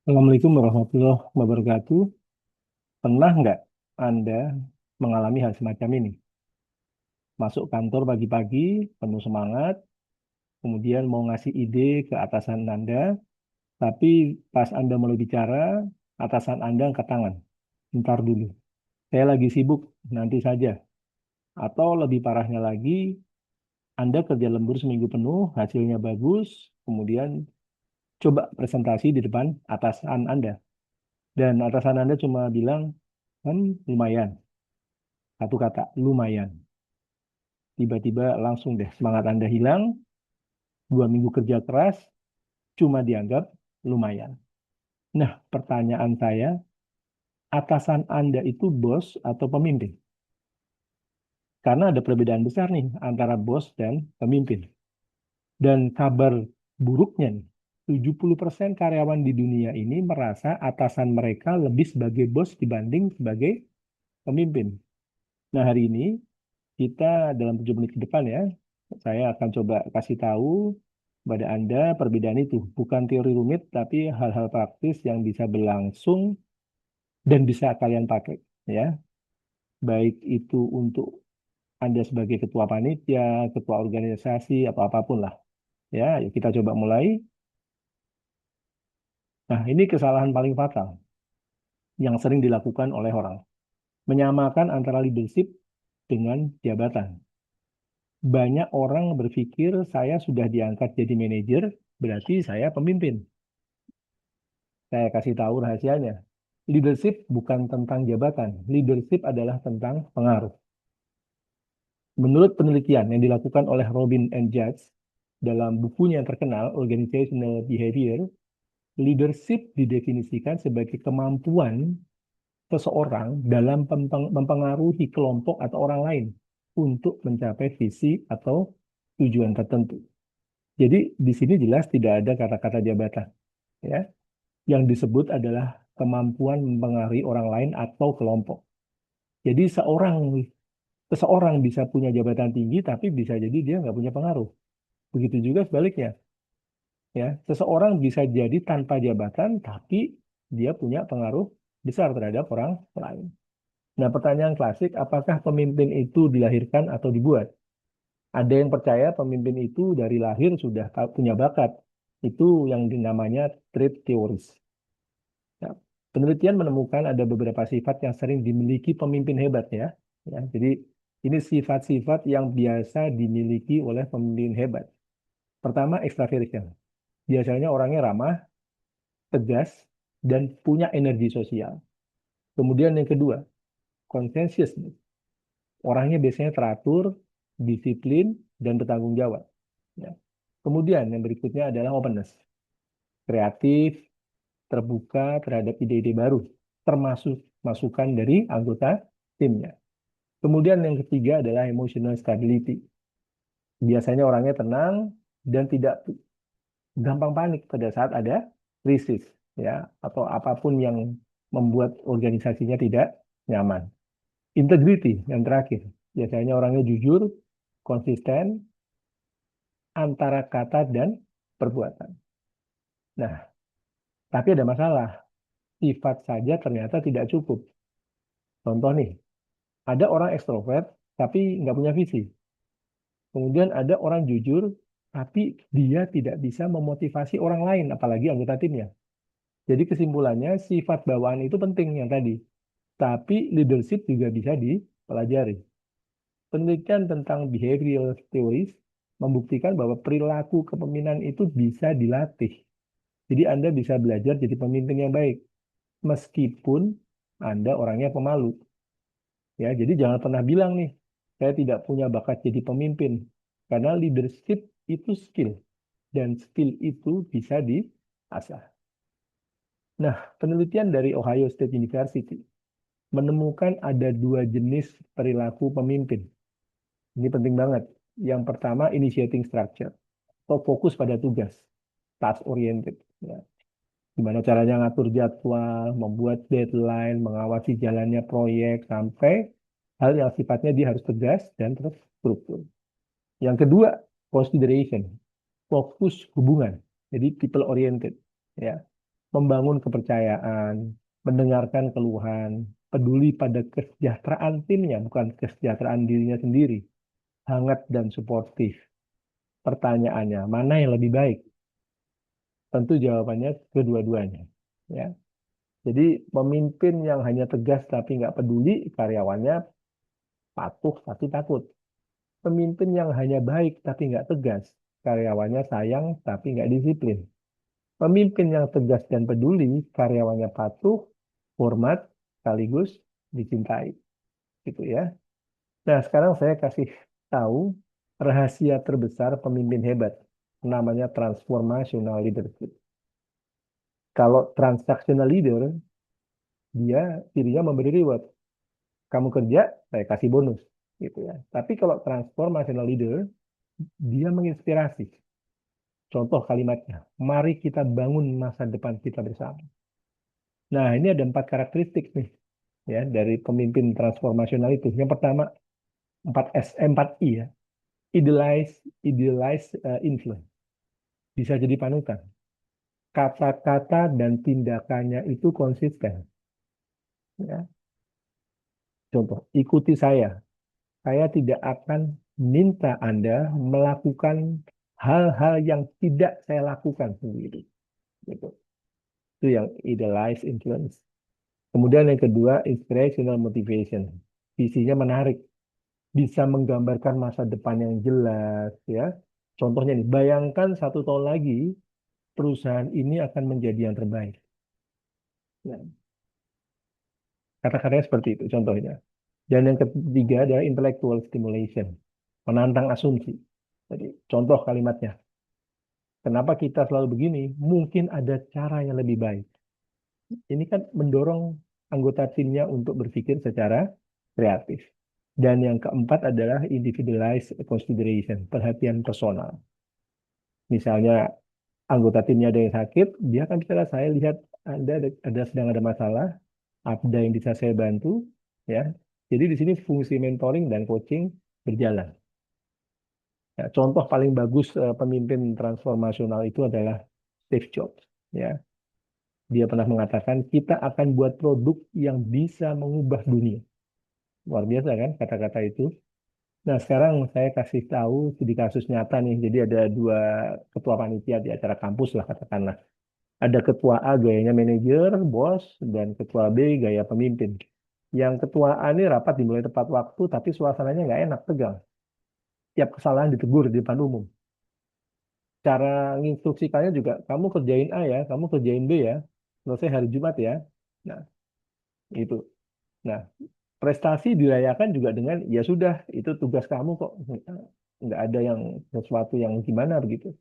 Assalamualaikum warahmatullahi wabarakatuh. Pernah nggak Anda mengalami hal semacam ini? Masuk kantor pagi-pagi, penuh semangat, kemudian mau ngasih ide ke atasan Anda, tapi pas Anda mulai bicara, atasan Anda angkat tangan. Ntar dulu, saya lagi sibuk, nanti saja. Atau lebih parahnya lagi, Anda kerja lembur seminggu penuh, hasilnya bagus, kemudian coba presentasi di depan atasan Anda. Dan atasan Anda cuma bilang, lumayan. Satu kata, lumayan. Tiba-tiba langsung deh semangat Anda hilang, 2 minggu kerja keras, cuma dianggap lumayan. Nah, pertanyaan saya, atasan Anda itu bos atau pemimpin? Karena ada perbedaan besar nih antara bos dan pemimpin. Dan kabar buruknya nih, 70% karyawan di dunia ini merasa atasan mereka lebih sebagai bos dibanding sebagai pemimpin. Nah, hari ini kita dalam 7 menit ke depan ya, saya akan coba kasih tahu pada Anda perbedaan itu. Bukan teori rumit, tapi hal-hal praktis yang bisa berlangsung dan bisa kalian pakai. Ya, baik itu untuk Anda sebagai ketua panitia, ketua organisasi, atau apapun lah. Ya, yuk kita coba mulai. Nah, ini kesalahan paling fatal yang sering dilakukan oleh orang. Menyamakan antara leadership dengan jabatan. Banyak orang berpikir saya sudah diangkat jadi manajer, berarti saya pemimpin. Saya kasih tahu rahasianya. Leadership bukan tentang jabatan. Leadership adalah tentang pengaruh. Menurut penelitian yang dilakukan oleh Robin and Judge dalam bukunya yang terkenal, Organizational Behavior, leadership didefinisikan sebagai kemampuan seseorang dalam mempengaruhi kelompok atau orang lain untuk mencapai visi atau tujuan tertentu. Jadi di sini jelas tidak ada kata-kata jabatan, ya. Yang disebut adalah kemampuan mempengaruhi orang lain atau kelompok. Jadi seseorang bisa punya jabatan tinggi, tapi bisa jadi dia nggak punya pengaruh. Begitu juga sebaliknya, ya. Seseorang bisa jadi tanpa jabatan, tapi dia punya pengaruh besar terhadap orang lain. Nah, pertanyaan klasik, apakah pemimpin itu dilahirkan atau dibuat? Ada yang percaya pemimpin itu dari lahir sudah punya bakat. Itu yang dinamanya trait theories. Ya, penelitian menemukan ada beberapa sifat yang sering dimiliki pemimpin hebat ya. Ya, jadi ini sifat-sifat yang biasa dimiliki oleh pemimpin hebat. Pertama, extraversion. Biasanya orangnya ramah, tegas, dan punya energi sosial. Kemudian yang kedua, conscientiousness. Orangnya biasanya teratur, disiplin, dan bertanggung jawab. Ya. Kemudian yang berikutnya adalah openness. Kreatif, terbuka terhadap ide-ide baru, termasuk masukan dari anggota timnya. Kemudian yang ketiga adalah emotional stability. Biasanya orangnya tenang dan tidak gampang panik pada saat ada krisis, ya, atau apapun yang membuat organisasinya tidak nyaman. Integrity yang terakhir. Biasanya orangnya jujur, konsisten antara kata dan perbuatan. Nah, tapi ada masalah. Sifat saja ternyata tidak cukup. Contoh nih, ada orang ekstrovert tapi nggak punya visi. Kemudian ada orang jujur tapi dia tidak bisa memotivasi orang lain, apalagi anggota timnya. Jadi kesimpulannya sifat bawaan itu penting yang tadi. Tapi leadership juga bisa dipelajari. Penelitian tentang behavioral theories membuktikan bahwa perilaku kepemimpinan itu bisa dilatih. Jadi Anda bisa belajar jadi pemimpin yang baik meskipun Anda orangnya pemalu. Ya, jadi jangan pernah bilang nih, saya tidak punya bakat jadi pemimpin. Karena leadership itu skill dan skill itu bisa diasah. Nah, penelitian dari Ohio State University menemukan ada 2 jenis perilaku pemimpin. Ini penting banget. Yang pertama, initiating structure atau fokus pada tugas, task oriented. Ya. Gimana caranya ngatur jadwal, membuat deadline, mengawasi jalannya proyek, sampai hal yang sifatnya dia harus tegas dan terstruktur. Yang kedua, consideration, fokus hubungan. Jadi people oriented. Ya. membangun kepercayaan, mendengarkan keluhan, peduli pada kesejahteraan timnya, bukan kesejahteraan dirinya sendiri, hangat dan suportif. Pertanyaannya, mana yang lebih baik? Tentu jawabannya kedua-duanya. Ya. Jadi pemimpin yang hanya tegas tapi nggak peduli, karyawannya patuh tapi takut. Pemimpin yang hanya baik tapi nggak tegas, karyawannya sayang tapi nggak disiplin. Pemimpin yang tegas dan peduli, karyawannya patuh, hormat, sekaligus dicintai. Gitu ya. Nah, sekarang saya kasih tahu rahasia terbesar pemimpin hebat. Namanya transformational leadership. Kalau transactional leader, dia dirinya memberi reward. Kamu kerja, saya kasih bonus. Gitu ya. Tapi kalau transformational leader, dia menginspirasi. Contoh kalimatnya, mari kita bangun masa depan kita bersama. Nah, ini ada 4 karakteristik nih ya dari pemimpin transformasional itu. Yang pertama, 4S, 4I ya. Idealize, idealize influence. Bisa jadi panutan. Kata-kata dan tindakannya itu konsisten. Ya. Contoh, ikuti saya. Saya tidak akan minta Anda melakukan hal-hal yang tidak saya lakukan sendiri. Gitu. Itu yang idealize influence. Kemudian yang kedua, inspirational motivation. Visinya menarik, bisa menggambarkan masa depan yang jelas, ya. Contohnya nih, bayangkan 1 tahun lagi perusahaan ini akan menjadi yang terbaik. Ya, kata-katanya seperti itu contohnya. Dan yang ketiga adalah intellectual stimulation, menantang asumsi. Jadi contoh kalimatnya, kenapa kita selalu begini? Mungkin ada cara yang lebih baik. Ini kan mendorong anggota timnya untuk berpikir secara kreatif. Dan yang keempat adalah individualized consideration, perhatian personal. Misalnya anggota timnya ada yang sakit, dia akan bicara, saya lihat Anda ada sedang ada masalah, ada yang bisa saya bantu, ya. Jadi di sini fungsi mentoring dan coaching berjalan. Ya, contoh paling bagus pemimpin transformasional itu adalah Steve Jobs, ya. Dia pernah mengatakan kita akan buat produk yang bisa mengubah dunia. Luar biasa kan kata-kata itu. Nah, sekarang saya kasih tahu di kasus nyata nih. Jadi ada 2 ketua panitia di acara kampus lah katakanlah. Ada ketua A gayanya manajer, bos, dan ketua B gaya pemimpin. Yang ketua A ini rapat dimulai tepat waktu, tapi suasananya nggak enak, tegang. Tiap kesalahan ditegur di depan umum. Cara menginstruksikannya juga, kamu kerjain A ya, kamu kerjain B ya, selesai hari Jumat ya. Nah, itu. Nah, prestasi dirayakan juga dengan, ya sudah, itu tugas kamu kok. Nggak ada yang sesuatu yang gimana begitu.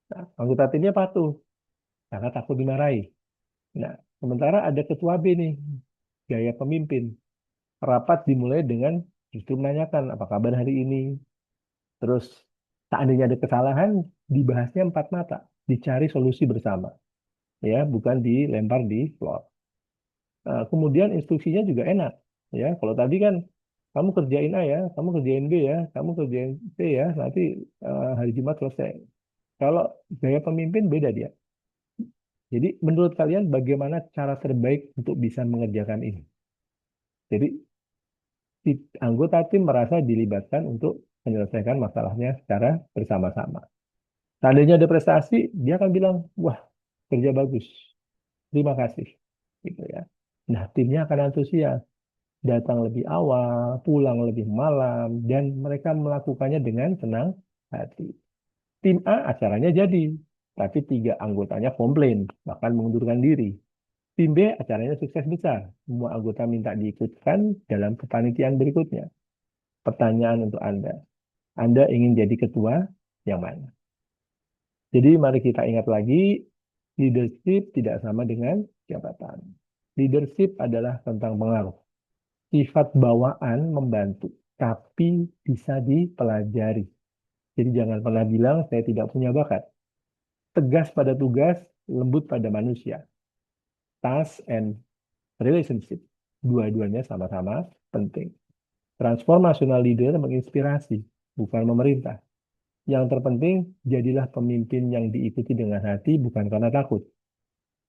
Nah, anggota timnya patuh, karena takut dimarahi. Nah, sementara ada ketua B nih, gaya pemimpin. Rapat dimulai dengan justru menanyakan apa kabar hari ini. Terus seandainya ada kesalahan, dibahasnya empat mata, dicari solusi bersama, ya, bukan dilempar di floor. Nah, kemudian instruksinya juga enak, ya. Kalau tadi kan kamu kerjain A ya, kamu kerjain B ya, kamu kerjain C ya, nanti hari Jumat selesai. Kalau gaya pemimpin beda dia. Jadi menurut kalian bagaimana cara terbaik untuk bisa mengerjakan ini? Jadi anggota tim merasa dilibatkan untuk menyelesaikan masalahnya secara bersama-sama. Seandainya ada prestasi, dia akan bilang, wah, kerja bagus, terima kasih. Gitu ya. Nah, timnya akan antusias, datang lebih awal, pulang lebih malam, dan mereka melakukannya dengan senang hati. Tim A acaranya jadi, tapi 3 anggotanya komplain, bahkan mengundurkan diri. Tim B acaranya sukses besar, semua anggota minta diikutkan dalam kepanitiaan berikutnya. Pertanyaan untuk Anda. Anda ingin jadi ketua yang mana? Jadi mari kita ingat lagi, leadership tidak sama dengan jabatan. Leadership adalah tentang pengaruh. Sifat bawaan membantu, tapi bisa dipelajari. Jadi jangan pernah bilang saya tidak punya bakat. Tegas pada tugas, lembut pada manusia. Task and relationship. Dua-duanya sama-sama penting. Transformational leader menginspirasi, bukan memerintah. Yang terpenting, jadilah pemimpin yang diikuti dengan hati, bukan karena takut.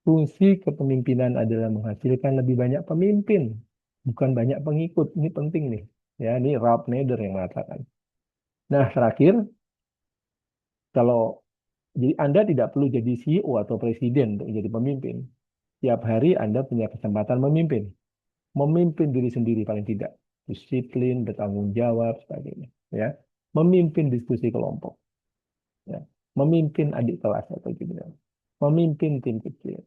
Fungsi kepemimpinan adalah menghasilkan lebih banyak pemimpin, bukan banyak pengikut. Ini penting nih. Ya, ini Ralph Nader yang mengatakan. Nah, terakhir, kalau jadi Anda tidak perlu jadi CEO atau presiden untuk menjadi pemimpin. Tiap hari Anda punya kesempatan memimpin. Memimpin diri sendiri paling tidak. Disiplin, bertanggung jawab, sebagainya. Ya, memimpin diskusi kelompok. Ya, memimpin adik kelas atau junior. Memimpin tim kecil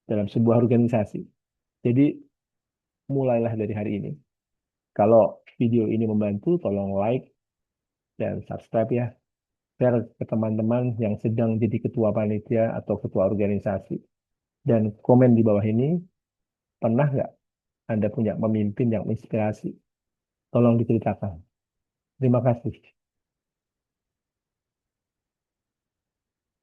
dalam sebuah organisasi. Jadi mulailah dari hari ini. Kalau video ini membantu, tolong like dan subscribe ya. Share ke teman-teman yang sedang jadi ketua panitia atau ketua organisasi. Dan komen di bawah ini, pernah nggak Anda punya pemimpin yang inspirasi? Tolong diceritakan. Terima kasih.